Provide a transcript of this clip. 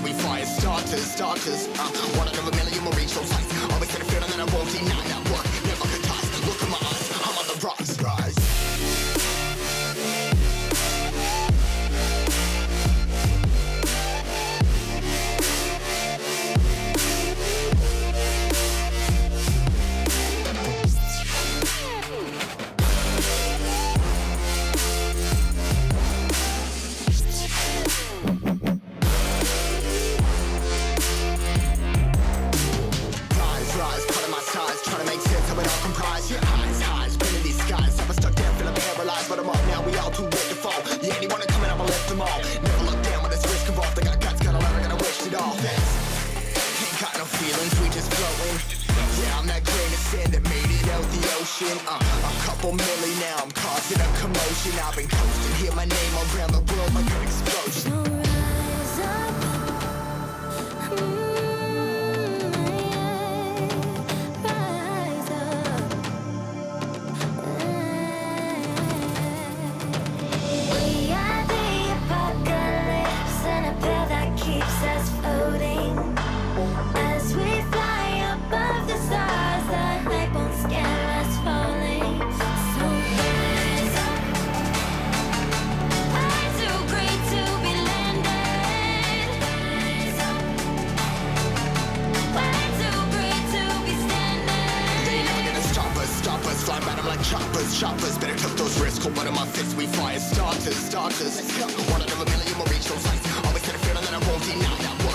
we fire starters. One out of a million will reach those heights. Always had a feeling that I won't deny that work. Never could toss. Look in my eyes, I'm on the rise. A couple milli now, I'm causing a commotion. I've been coasting, hear my name around the world like an explosion. So rise up, rise up. We are the apocalypse, and a pill that keeps us floating. As we fly above the stars, the light won't scare us falling. So rise up. Way too great to be landed. Rise up. Way too great to be standing. They never gonna stop us. Fly by them like choppers. Better took those risks. Hold one of my fists, we fire starters. Let's go. One out of a million will reach those heights. Always had a feeling that I won't deny that.